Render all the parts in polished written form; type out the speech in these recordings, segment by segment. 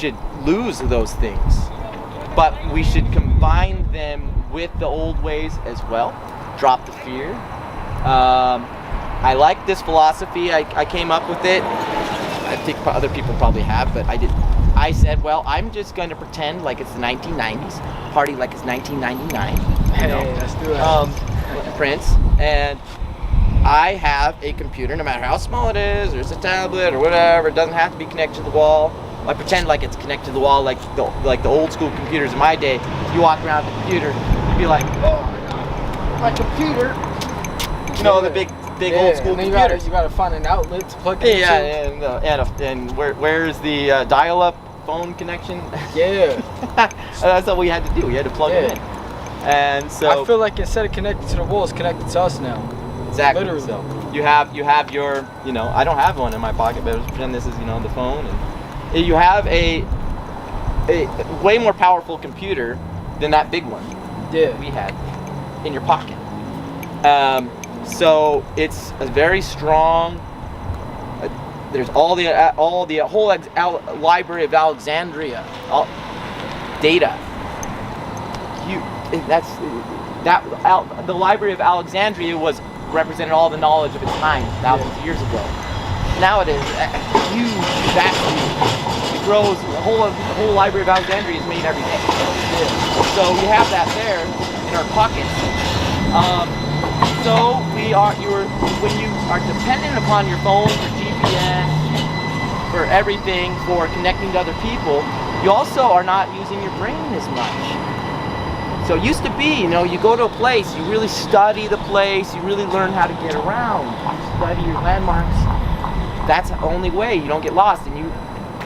should lose those things, but we should combine them with the old ways as well. Drop the fear. I like this philosophy. I came up with it. I think other people probably have, but I did. I said, well, I'm just going to pretend like it's the 1990s, party like it's 1999. Hey, let's do it. Prince, and I have a computer, no matter how small it is, or it's a tablet or whatever. It doesn't have to be connected to the wall. I pretend like it's connected to the wall, like the old school computers in my day. You walk around with the computer, you'd be like, oh my computer. You know, the big old school computers. You gotta find an outlet to plug it into. Yeah, and where's the dial-up phone connection? Yeah. That's all we had to do. We had to plug it in. And so I feel like instead of connected to the wall, it's connected to us now. Exactly. Literally. So you have your, I don't have one in my pocket, but let's pretend this is, the phone, and you have a way more powerful computer than that big one. Yeah. We had in your pocket. So it's a very strong. There's all the whole library of Alexandria, data. The Library of Alexandria represented all the knowledge of its time thousands of years ago. Nowadays, huge, vastly, it grows. The whole Library of Alexandria is made every day. Yeah. So we have that there in our pockets. So when you are dependent upon your phone for GPS, for everything, for connecting to other people, you also are not using your brain as much. So it used to be, you go to a place, you really study the place, you really learn how to get around, you study your landmarks. That's the only way you don't get lost, and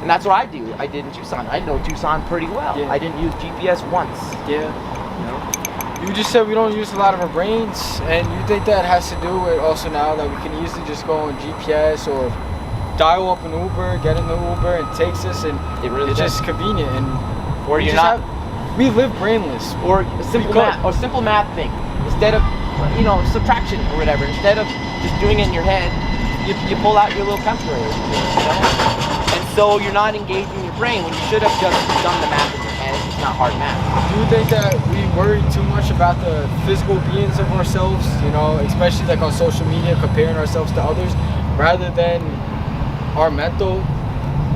that's what I do. I did in Tucson. I know Tucson pretty well. Yeah. I didn't use GPS once. Yeah. You just said we don't use a lot of our brains, and you think that has to do with also now that we can easily just go on GPS or dial up an Uber, get in the Uber, and takes us, and it's just convenient. And or we live brainless. Or simple math thing. Instead of subtraction or whatever, instead of just doing it in your head, you pull out your little calculator. And so you're not engaging your brain when you should have just done the math in your head. It's not hard math. Do you think that we worry too much about the physical beings of ourselves, especially like on social media, comparing ourselves to others, rather than our mental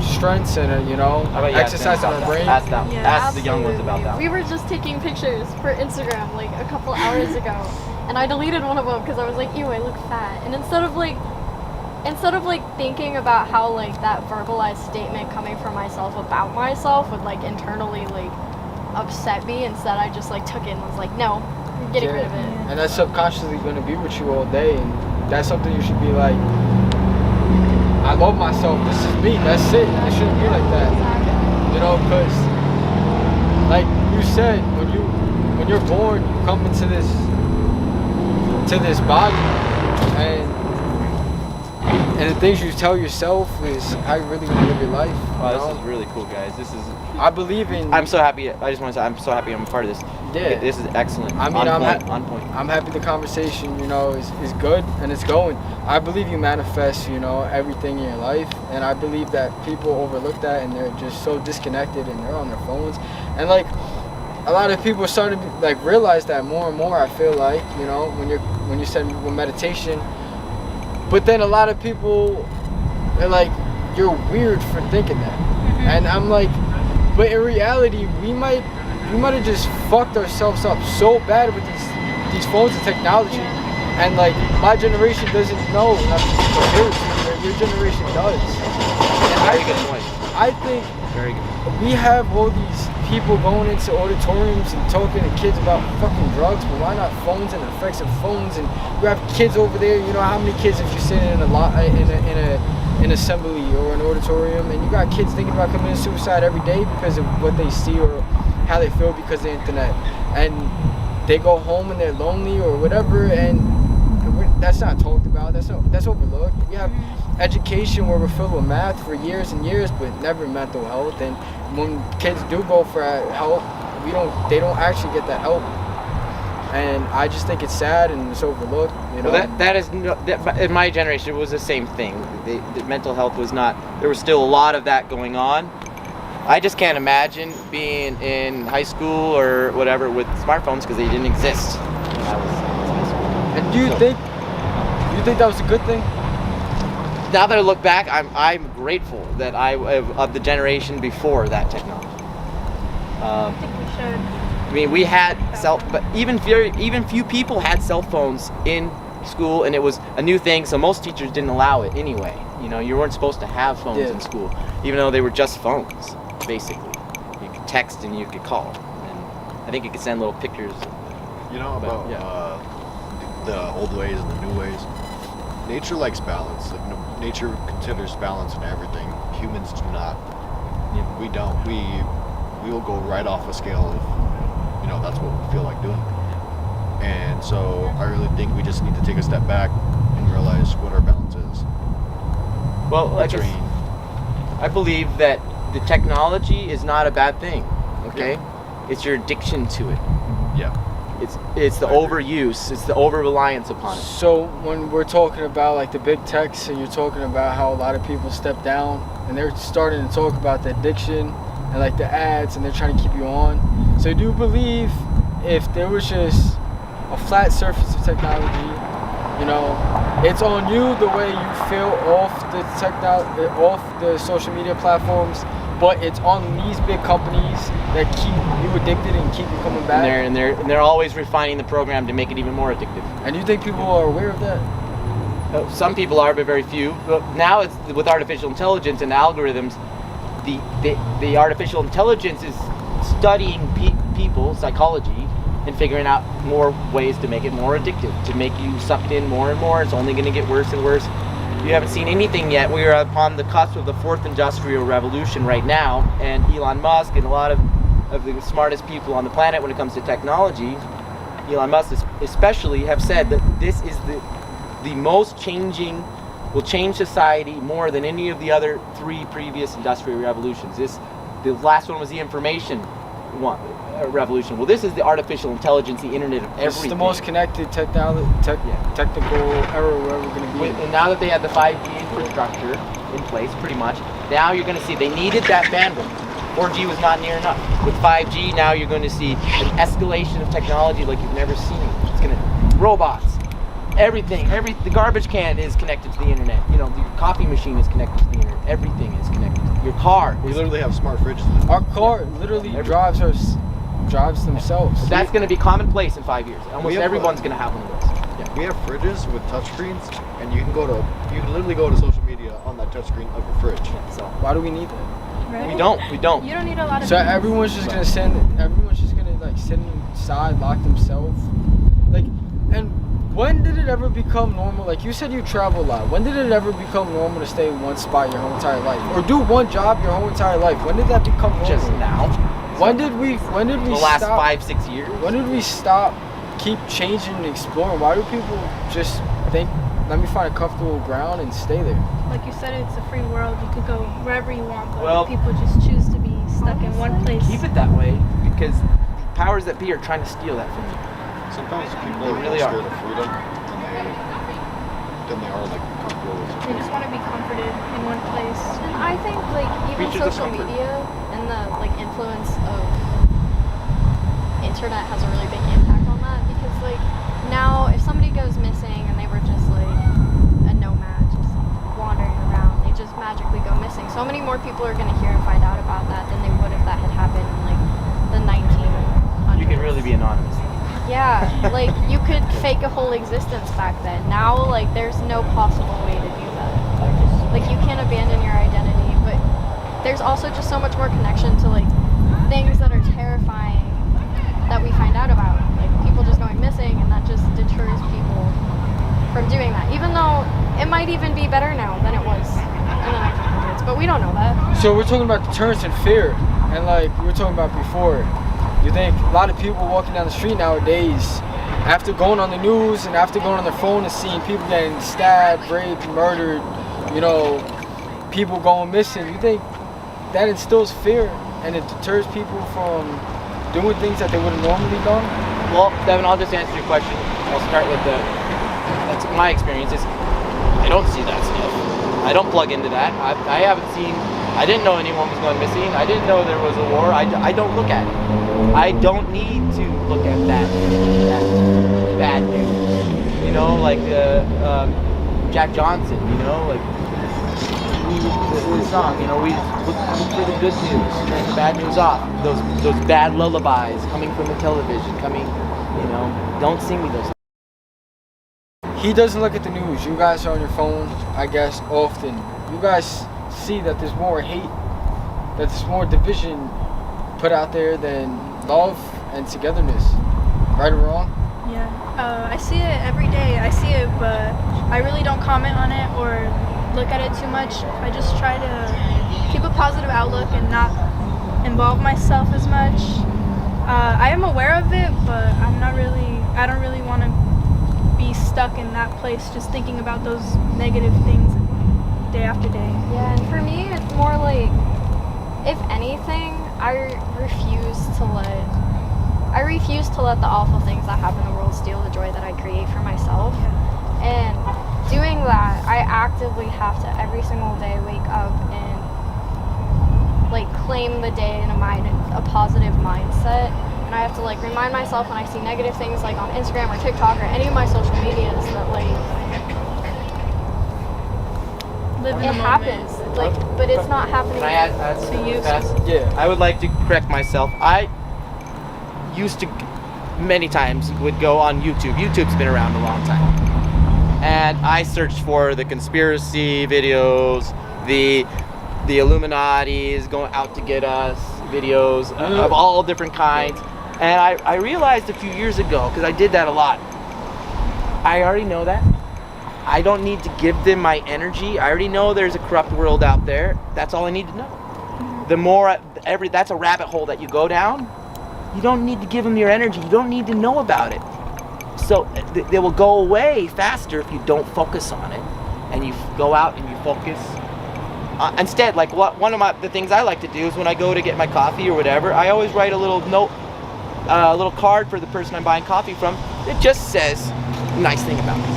strengths and exercising our brain? Ask the young ones about that. We were just taking pictures for Instagram like a couple hours ago, and I deleted one of them because I was like, ew, I look fat. And instead of thinking about how that verbalized statement coming from myself about myself would internally upset me, instead I just took it and was like, no, I'm getting rid of it. And that's subconsciously going to be with you all day, and that's something you should be like, I love myself, this is me, that's it. It shouldn't be like that. Because like you said, when you're born, you come into this body, and the things you tell yourself is how you really want to live your life. Wow, this is really cool, guys. I believe in. I'm so happy. I just want to say I'm so happy I'm a part of this. Yeah. This is excellent. I mean, on point. I'm happy the conversation, is good and it's going. I believe you manifest, everything in your life, and I believe that people overlook that and they're just so disconnected and they're on their phones, and a lot of people are starting to realize that more and more. I feel like when you said with meditation. But then a lot of people are like, you're weird for thinking that. Mm-hmm. And I'm like, but in reality, we might have just fucked ourselves up so bad with these phones and technology. And my generation doesn't know nothing compared to your generation does. Very good point. I think very good. We have all these people going into auditoriums and talking to kids about fucking drugs, but why not phones and the effects of phones? And you have kids over there, how many kids if you're sitting in an assembly or an auditorium, and you got kids thinking about committing suicide every day because of what they see or how they feel because of the internet, and they go home and they're lonely or whatever, and that's not talked about. That's overlooked. We have education where we're filled with math for years and years, but never mental health. And when kids do go for help, they don't actually get that help. And I just think it's sad and it's overlooked. Well, that is in my generation it was the same thing. The mental health was not. There was still a lot of that going on, I just can't imagine being in high school or whatever with smartphones because they didn't exist when I was in high school. And do you think that was a good thing? Now that I look back, I'm grateful that I of the generation before that technology. I think we should. I mean, we had but even few people had cell phones in school, and it was a new thing. So most teachers didn't allow it anyway. You know, you weren't supposed to have phones in school, even though they were just phones, basically. You could text and you could call, and I think you could send little pictures. You know about the old ways and the new ways. Nature likes balance. Like, nature considers balance in everything. Humans do not. Yeah. We don't. We will go right off a scale if that's what we feel like doing. And so I really think we just need to take a step back and realize what our balance is. Well, like I believe that the technology is not a bad thing. Okay, it's your addiction to it. Yeah. It's the overuse. It's the over-reliance upon it. So when we're talking about like the big techs, and you're talking about how a lot of people step down, and they're starting to talk about the addiction and like the ads, and they're trying to keep you on. So do you believe if there was just a flat surface of technology, it's on you the way you feel off the social media platforms, but it's on these big companies that keep you addicted and keep you coming back? And they're always refining the program to make it even more addictive. And you think people are aware of that? Some people are, but very few. But now it's with artificial intelligence and algorithms. The artificial intelligence is studying people, psychology, and figuring out more ways to make it more addictive, to make you sucked in more and more. It's only going to get worse and worse. You haven't seen anything yet. We are upon the cusp of the fourth industrial revolution right now, and Elon Musk and a lot of the smartest people on the planet when it comes to technology, Elon Musk especially, have said that this is the most changing, will change society more than any of the other three previous industrial revolutions. The last one was the information revolution. Well, this is the artificial intelligence, the internet of everything. It's the most connected technical era we're ever going to be in. And now that they have the 5G infrastructure in place, pretty much, now you're going to see they needed that bandwidth. 4G was not near enough. With 5G, now you're going to see an escalation of technology like you've never seen. It's going to robots, everything. The garbage can is connected to the internet. The coffee machine is connected to the internet. Everything is connected. Your car. We literally have smart fridges. Our car literally drives themselves. That's going to be commonplace in 5 years. Almost everyone's going to have one of those. Yeah. We have fridges with touchscreens, and you can literally go to social media on that touchscreen of your fridge. So why do we need that? Right? we don't. You don't need a lot of. So everyone's just gonna sit inside, lock themselves. And when did it ever become normal? Like you said, you travel a lot. When did it ever become normal to stay in one spot your whole entire life, or do one job your whole entire life? When did that become normal? Just now. When did we The last stop? 5-6 years. When did we stop? Keep changing and exploring. Why do people just think, let me find a comfortable ground and stay there? Like you said, it's a free world. You could go wherever you want, but Well, people just choose to be stuck in one place. Keep it that way because powers that be are trying to steal that from you. Sometimes people They are really more are. scared of freedom than they are like comfortable with They just want to be comforted in one place. And I think even Creatures of social comfort. media and the influence of internet has a really big impact on that, because now if somebody goes missing and they were just a nomad just wandering around, they just magically go missing. So many more people are going to hear and find out about that than they would if that had happened in the 1900s. You can really be anonymous. Yeah, you could fake a whole existence back then. Now there's no possible way to do that. You can't abandon your identity, but there's also just so much more connection to things that are terrifying that we find out about, people just going missing, and that just deters people from doing that, even though it might even be better now than it was in the 1900s, but we don't know that. So we're talking about deterrence and fear, and we were talking about before, you think a lot of people walking down the street nowadays, after going on the news and after going on their phone and seeing people getting stabbed, raped, murdered, people going missing, you think that instills fear and it deters people from doing things that they would have normally done? Well, Devin, I'll just answer your question. I'll start with that's my experience is I don't see that stuff. I don't plug into that. I haven't seen I didn't know anyone was going missing. I didn't know there was a war. I don't look at it. I don't need to look at that bad news. You know, like Jack Johnson, you know, like the song, you know, we look for the good news, turn the bad news off. Those bad lullabies coming from the television, coming, you know, don't sing me those. He doesn't look at the news. You guys are on your phone, I guess, often. You guys see that there's more hate, that there's more division put out there than love and togetherness. Right or wrong? Yeah. I see it every day. I see it, but I really don't comment on it or look at it too much. I just try to keep a positive outlook and not involve myself as much. I am aware of it, but I don't really want to be stuck in that place just thinking about those negative things day after day. Yeah, and for me, it's more like, if anything, I refuse to let the awful things that happen in the world steal the joy that I create for myself. And doing that, I actively have to every single day wake up and like claim the day in a positive mindset. And I have to like remind myself when I see negative things like on Instagram or TikTok or any of my social medias that like Live in it the moment. happens. Like, but it's not happening Can I add to you. Yeah. I would like to correct myself. I used to many times would go on YouTube. YouTube's been around a long time. And I searched for the conspiracy videos, the Illuminati is going out to get us videos of all different kinds. And I realized a few years ago, because I did that a lot, I already know that. I don't need to give them my energy. I already know there's a corrupt world out there. That's all I need to know. The more, that's a rabbit hole that you go down. You don't need to give them your energy. You don't need to know about it. So they will go away faster if you don't focus on it. And you go out and you focus. Instead, like one of the things I like to do is when I go to get my coffee or whatever, I always write a little note, a little card for the person I'm buying coffee from. It just says a nice thing about me.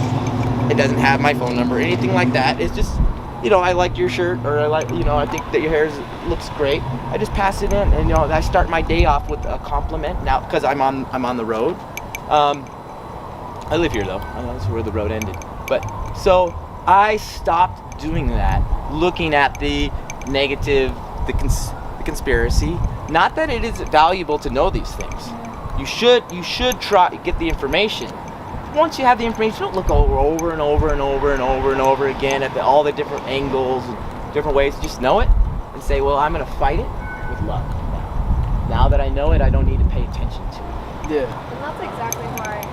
It doesn't have my phone number or anything like that. It's just, you know, I like your shirt, or I like, you know, I think that your hair looks great. I just pass it in, and you know, I start my day off with a compliment now because I'm on the road. I live here though. That's where the road ended. But so I stopped doing that, looking at the negative, the conspiracy. Not that it is valuable to know these things. You should try get the information. Once you have the information, don't look over and over and over and over and over again at all the different angles and different ways. Just know it and say, well, I'm going to fight it with love. Now that I know it, I don't need to pay attention to it. Yeah. And that's exactly why,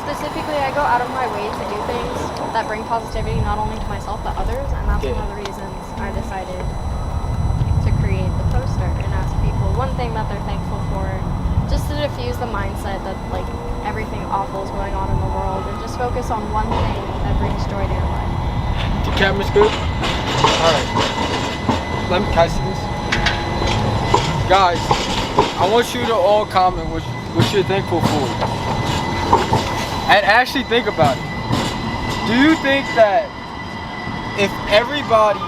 specifically, I go out of my way to do things that bring positivity not only to myself but others, and that's one of the reasons I decided to create the poster and ask people one thing that they're thankful for, just to diffuse the mindset that like everything awful is going on in the world, and just focus on one thing that brings joy to your life. The camera's good? Alright. Can I see this? Guys, I want you to all comment what you're thankful for. And actually think about it. Do you think that if everybody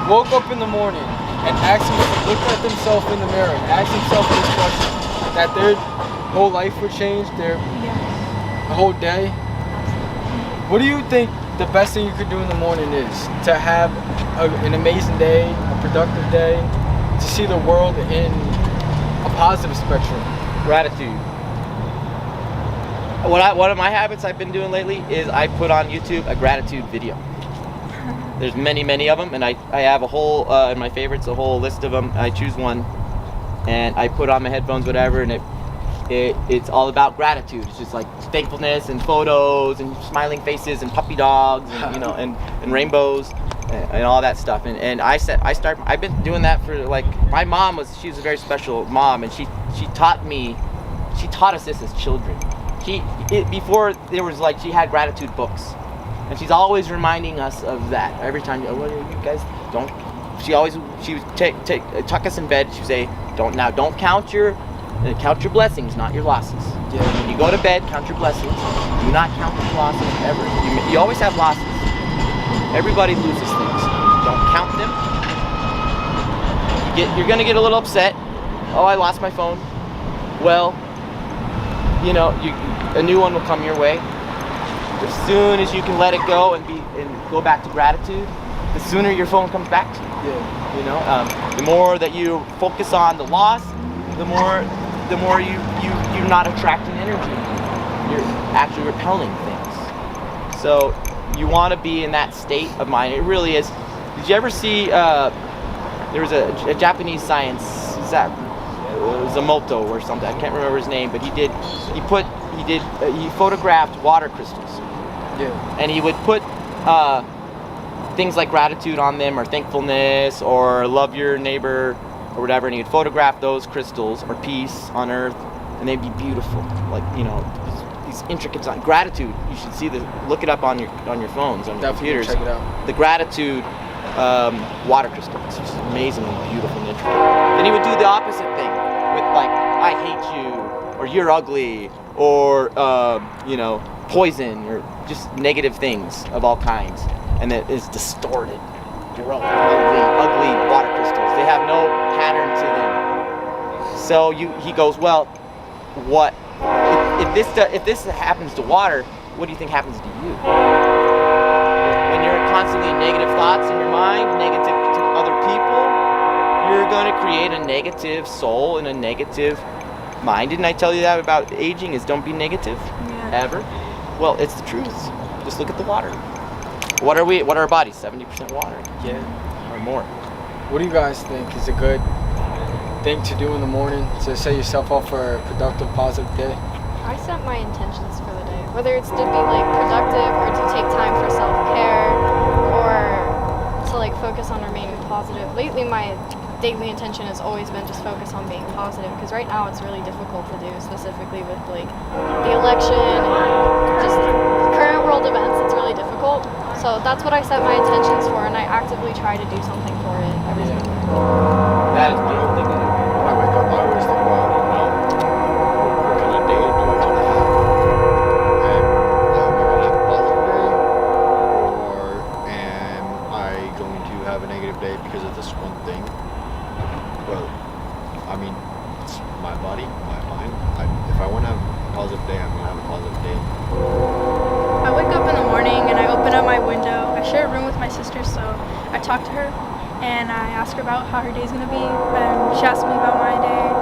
woke up in the morning and looked at themselves in the mirror and asked themselves this question, that their whole life would change, the whole day? What do you think the best thing you could do in the morning is? To have an amazing day, a productive day, to see the world in a positive spectrum? Gratitude. One of my habits I've been doing lately is I put on YouTube a gratitude video. There's many of them, and I have a whole, in my favorites, a whole list of them. I choose one, and I put on my headphones, whatever, and it's all about gratitude. It's just like thankfulness and photos and smiling faces and puppy dogs and, you know, and rainbows and all that stuff. And I've been doing that for, like, my mom she's a very special mom, and she taught us this as children. Before there was, like, she had gratitude books, and she's always reminding us of that every time. What are you guys don't? She would tuck us in bed. She'd say, don't count your blessings, not your losses. Yeah. When you go to bed, count your blessings. Do not count your losses ever. You always have losses. Everybody loses things. Don't count them. you're gonna get a little upset. Oh, I lost my phone. Well, you know, a new one will come your way. As soon as you can let it go and go back to gratitude, the sooner your phone comes back to you. Yeah. You know, the more that you focus on the loss, the more you're not attracting energy. You're actually repelling things. So you want to be in that state of mind. It really is. Did you ever see? There was a Japanese science. Zamoto or something. I can't remember his name, but he photographed water crystals. Yeah. And he would put things like gratitude on them, or thankfulness, or love your neighbor, or whatever, and he would photograph those crystals, or peace on earth, and they'd be beautiful, like, you know, these intricate design. Gratitude, you should see look it up on your phones, on your Definitely computers. check it out. The gratitude water crystal, it's just amazingly beautiful and intricate. Then he would do the opposite thing with, like, I hate you, or you're ugly, or you know, poison, or just negative things of all kinds, and it is distorted. You're ugly water crystals. They have no pattern to them. So he goes, well, what if this happens to water? What do you think happens to you? When you're constantly in negative thoughts in your mind, negative to other people, you're going to create a negative soul and a negative mind. Didn't I tell you that about aging? Is don't be negative ever. Well, it's the truth. Just look at the water. What are our bodies? 70% water. Yeah. Or more. What do you guys think is a good thing to do in the morning to set yourself up for a productive, positive day? I set my intentions for the day, whether it's to be like productive or to take time for self-care or to like focus on remaining positive. Lately, my daily intention has always been just focus on being positive, because right now it's really difficult to do, specifically with like the election and just current world events. It's really difficult. So that's what I set my intentions for, and I actively try to do something for it every single day. That is one thing to do. When I wake up, I always think about, you know, what kind of day do I want to have? Am I going to have a positive day? Or am I going to have a negative day because of this one thing? Well, I mean, it's my body, my mind. If I want to have a positive day, I'm going to have a positive day. I wake up in the morning and I open up my window. I share a room with my sister, so I talk to her and I ask her about how her day's gonna be, and she asks me about my day.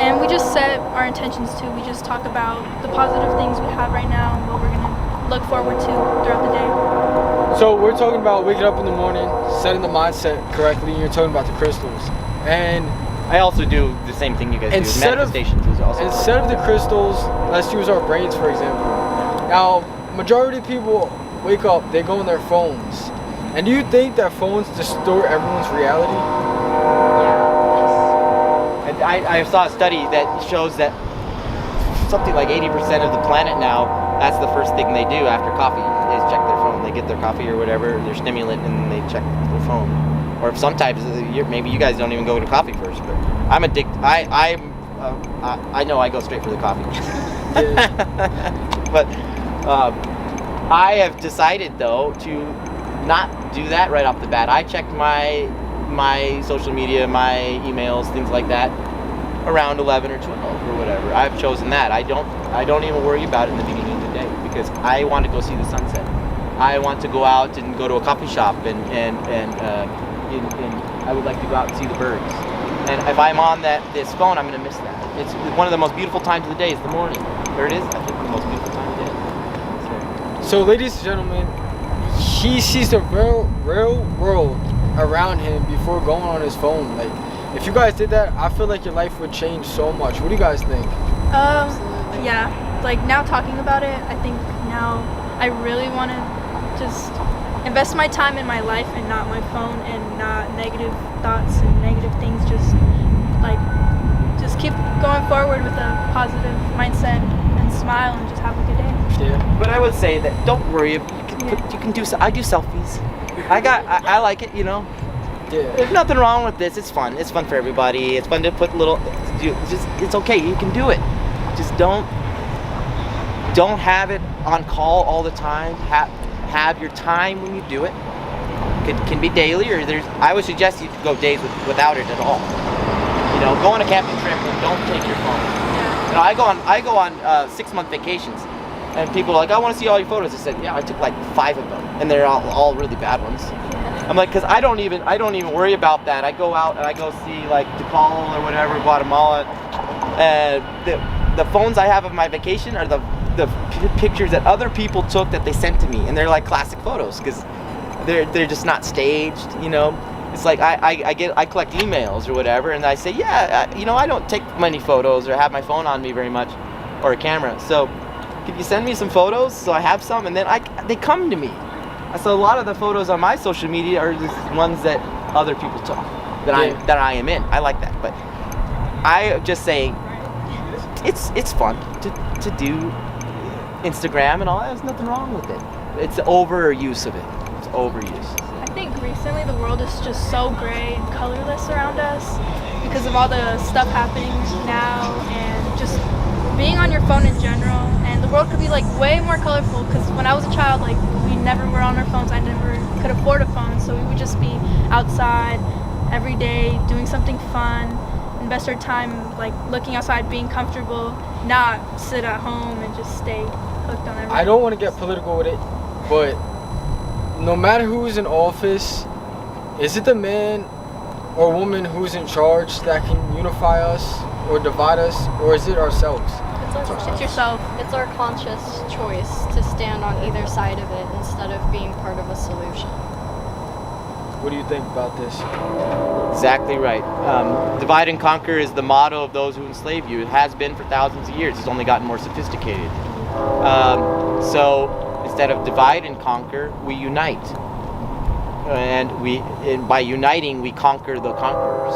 And we just set our intentions too. We just talk about the positive things we have right now and what we're gonna look forward to throughout the day. So we're talking about waking up in the morning, setting the mindset correctly, and you're talking about the crystals. And I also do the same thing you guys do. Manifestations is also. instead of the crystals, let's use our brains, for example. Now, majority of people wake up, they go on their phones. And do you think that phones distort everyone's reality? And I saw a study that shows that something like 80% of the planet now, that's the first thing they do after coffee is check their phone. They get their coffee or whatever, their stimulant, and they check their phone. Or if sometimes, maybe you guys don't even go to coffee first, but I'm addicted. I know I go straight for the coffee. But I have decided, though, to not do that right off the bat. I checked my social media, my emails, things like that, around 11 or 12 or whatever. I've chosen that. I don't even worry about it in the beginning of the day, because I want to go see the sunset. I want to go out and go to a coffee shop, and I would like to go out and see the birds. And if I'm on this phone, I'm going to miss that. It's one of the most beautiful times of the day is the morning. There it is. I think the most beautiful time of the day. So, ladies and gentlemen, he sees the real world around him before going on his phone. Like, if you guys did that, I feel like your life would change so much. What do you guys think? Yeah, like now talking about it, I think now I really want to just invest my time in my life and not my phone, and not negative thoughts and negative things. Just keep going forward with a positive mindset and smile and just have a good day. Yeah. But I would say that don't worry. You can do. I do selfies. I like it. You know. Yeah. There's nothing wrong with this. It's fun. It's fun for everybody. It's fun to put little. It's okay. You can do it. Just don't have it on call all the time. Have your time when you do it. can be daily, or I would suggest you go days without it at all. You know, go on a camping trip and don't take your phone. You know, I go on 6-month vacations, and people are like, I want to see all your photos. I said, yeah, I took like 5 of them, and they're all really bad ones. I'm like, because I don't even worry about that. I go out and I go see like Tikal or whatever, Guatemala. The phones I have of my vacation are the pictures that other people took that they sent to me, and they're like classic photos because they're just not staged. You know, it's like I collect emails or whatever, and I say, yeah, you know, I don't take many photos or have my phone on me very much, or a camera. So, could you send me some photos so I have some, and then they come to me. So a lot of the photos on my social media are the ones that other people took that I am in. I like that, but I just say it's fun to do Instagram and all that. There's nothing wrong with it. It's the overuse of it. It's overuse. I think recently the world is just so gray and colorless around us because of all the stuff happening now and just being on your phone in general. And the world could be like way more colorful because when I was a child, like we never were on our phones. I never could afford a phone, so we would just be outside every day doing something fun, invest our time like looking outside, being comfortable, not sit at home and just stay hooked on everything. I don't want to get political with it, but no matter who's in office, is it the man or woman who's in charge that can unify us or divide us, or is it ourselves? It's yourself. It's our conscious choice to stand on either side of it instead of being part of a solution. What do you think about this? Exactly right. Divide and conquer is the motto of those who enslave you. It has been for thousands of years. It's only gotten more sophisticated. So instead of divide and conquer, we unite. And by uniting, we conquer the conquerors.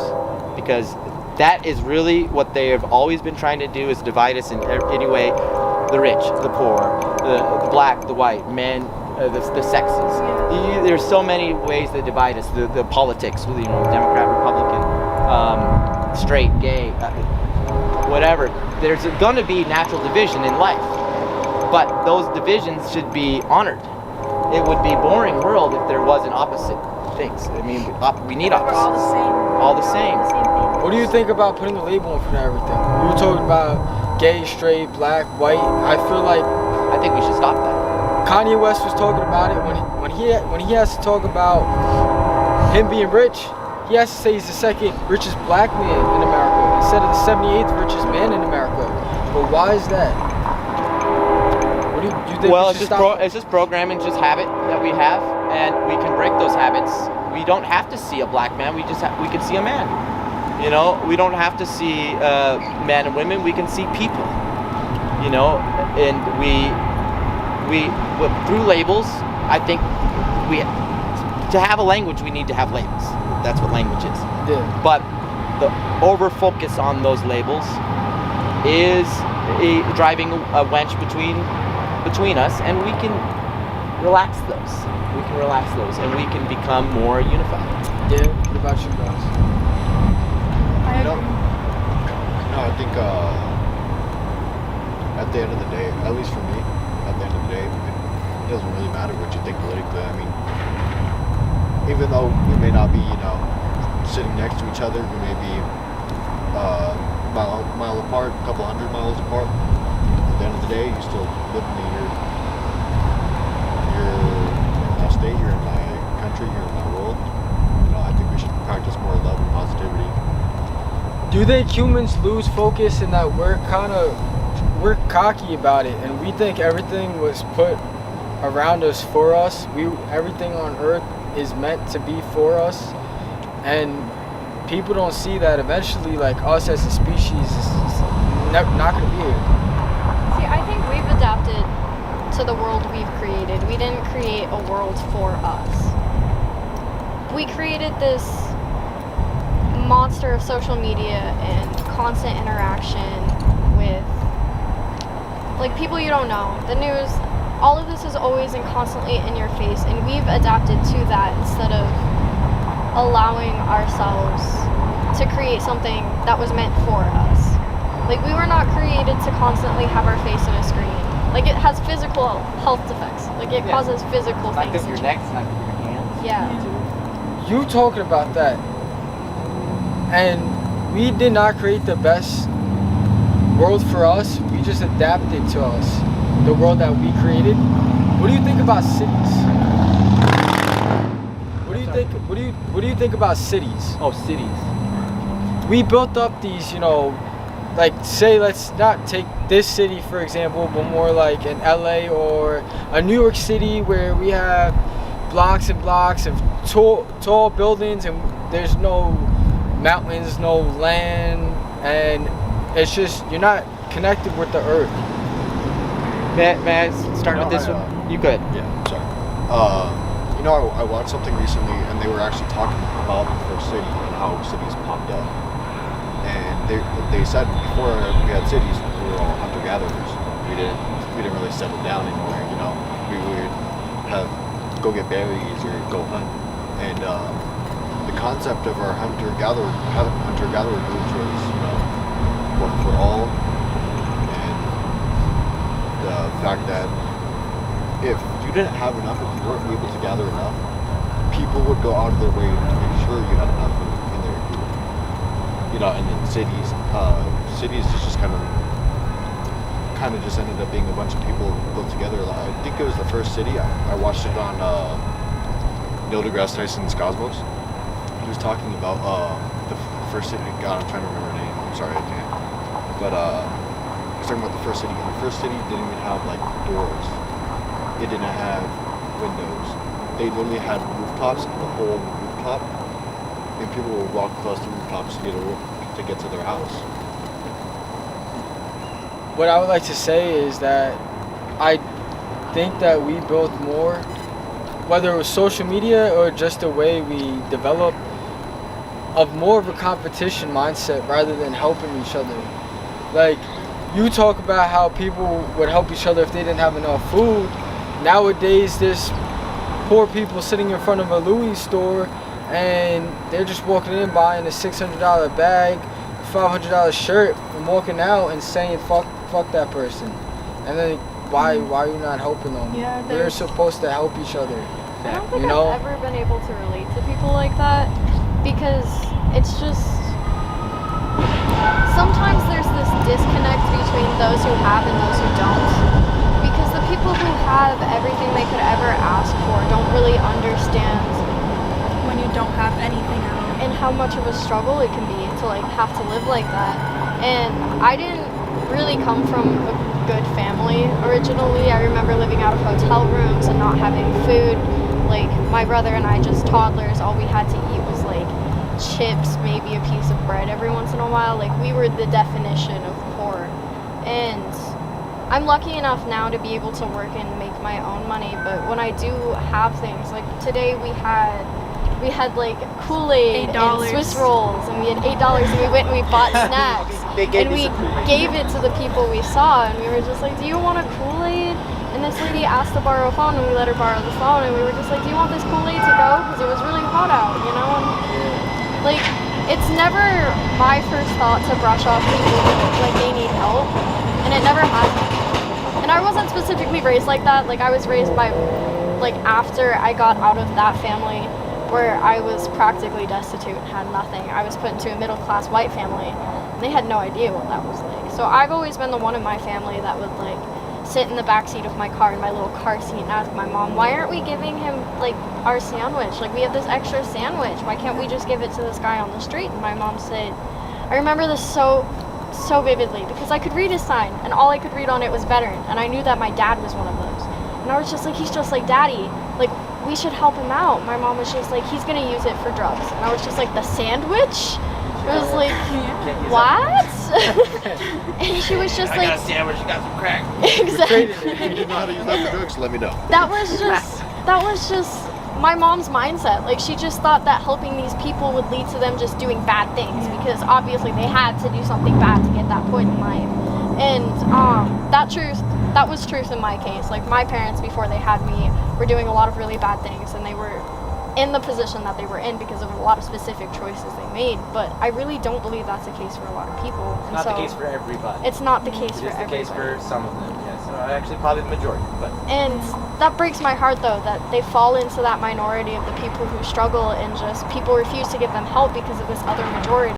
Because that is really what they have always been trying to do, is divide us in any way. The rich, the poor, the black, the white, men, the sexes. There's so many ways that divide us. The politics, you know, Democrat, Republican, straight, gay, whatever. There's going to be natural division in life, but those divisions should be honored. It would be a boring world if there wasn't opposite things. I mean, we need We're all opposites. the same. All the same. The same thing. What do you think about putting a label in front of everything? You were talking about gay, straight, black, white. I feel like I think we should stop that. Kanye West was talking about it when he has to talk about him being rich. He has to say he's the second richest black man in America instead of the 78th richest man in America. But why is that? What do you think? Well, we it's should just stop? it's just programming, just habit that we have, and we can break those habits. We don't have to see a black man. We can see a man. You know, we don't have to see men and women. We can see people. You know, and we through labels. I think to have a language, we need to have labels. That's what language is. Yeah. But the over focus on those labels is driving a wedge between us, and we can relax those. We can relax those, and we can become more unified. Yeah. What about you guys? I agree. No, I think at the end of the day, at least for me, at the end of the day, it doesn't really matter what you think politically. I mean, even though we may not be, you know, sitting next to each other, we may be mile apart, a couple 100 miles apart. At the end of the day, you still live in my state, you're in my country, you're in my world. You know, I think we should practice more love and positivity. Do you think humans lose focus in that we're cocky about it and we think everything was put around us for us? Everything on Earth is meant to be for us, and people don't see that eventually, like, us as a species is not going to be here. See, I think we've adapted to the world we've created. We didn't create a world for us. We created this monster of social media and constant interaction with, like, people you don't know. The news, all of this is always and constantly in your face, and we've adapted to that instead of allowing ourselves to create something that was meant for us. Like, we were not created to constantly have our face on a screen. Like, it has physical health effects. Like, it causes physical Not things. good for your neck, it's not good for your hands. Yeah. you talking about that, and we did not create the best world for us. We just adapted to us, the world that we created. What do you think about cities? What do you think about cities? Oh, cities. We built up these, like, say, let's not take this city for example, but more like an LA or a New York City where we have blocks and blocks of tall buildings, and there's no mountains, no land, and it's just, you're not connected with the earth. May I start with this one? You good? Yeah, sorry. I watched something recently, and they were actually talking about the first city and how cities popped up. And they said before we had cities, we were all hunter-gatherers. We didn't really settle down anywhere. We would go get berries or go hunt. And the concept of our hunter-gatherer groups was, one for all, and the fact that if you didn't have enough, if you weren't able to gather enough, people would go out of their way to make sure you had enough in their group. And in cities just kind of just ended up being a bunch of people built together. I think it was the first city. I watched it on Neil deGrasse Tyson's Cosmos. He was talking about the first city. God, I'm trying to remember her name. I'm sorry, I can't. But he was talking about the first city. And the first city didn't even have like doors. It didn't have windows. They literally had rooftops, the whole rooftop, and people would walk across the rooftops to get to their house. What I would like to say is that I think that we built more, whether it was social media or just the way we develop, of more of a competition mindset rather than helping each other. Like, you talk about how people would help each other if they didn't have enough food. Nowadays, there's poor people sitting in front of a Louis store, and they're just walking in buying a $600 bag, $500 shirt, and walking out and saying fuck that person. And then why are you not helping them? Yeah, we're supposed to help each other. I don't think I've ever been able to relate to people like that, because it's just, sometimes there's this disconnect between those who have and those who don't. Because the people who have everything they could ever ask for don't really understand When you don't have anything at all. and how much of a struggle it can be to have to live like that. And I didn't really come from a good family originally. I remember living out of hotel rooms and not having food. Like, my brother and I, just toddlers, all we had to eat was like chips, maybe a piece of bread every once in a while. Like, we were the definition of poor. And I'm lucky enough now to be able to work and make my own money, but when I do have things, like today we had like Kool-Aid and Swiss rolls, and we had $8, and we went and we bought snacks, and we gave it to the people we saw, and we were just like, do you want a Kool-Aid? And this lady asked to borrow a phone, and we let her borrow the phone, and we were just like, do you want this Kool-Aid to go? Because it was really hot out, and like, it's never my first thought to brush off people like they need help, and it never has been. And I wasn't specifically raised like that. Like, I was raised by, like, after I got out of that family where I was practically destitute and had nothing, I was put into a middle-class white family. And they had no idea what that was like. So I've always been the one in my family that would, like, sit in the back seat of my car, in my little car seat, and ask my mom, why aren't we giving him, like, our sandwich? Like, we have this extra sandwich. Why can't we just give it to this guy on the street? And my mom said, I remember this so vividly, because I could read his sign, and all I could read on it was veteran, and I knew that my dad was one of those. And I was just like, he's just like Daddy. Like, we should help him out. My mom was just like, he's gonna use it for drugs. And I was just like, the sandwich? It was like, what? And she was just like, I got a sandwich, you got some crack. exactly. If you know how to use that for drugs, let me know. That was just my mom's mindset. Like, she just thought that helping these people would lead to them just doing bad things, because obviously they had to do something bad to get that point in life. And that was truth in my case. Like, my parents, before they had me, were doing a lot of really bad things, and they were in the position that they were in because of a lot of specific choices they made. But I really don't believe that's the case for a lot of people. It's not the case for everybody. It's not the case It for is the everybody. case for some of them, yes. actually probably the majority, but And that breaks my heart though, that they fall into that minority of the people who struggle and just people refuse to give them help because of this other majority.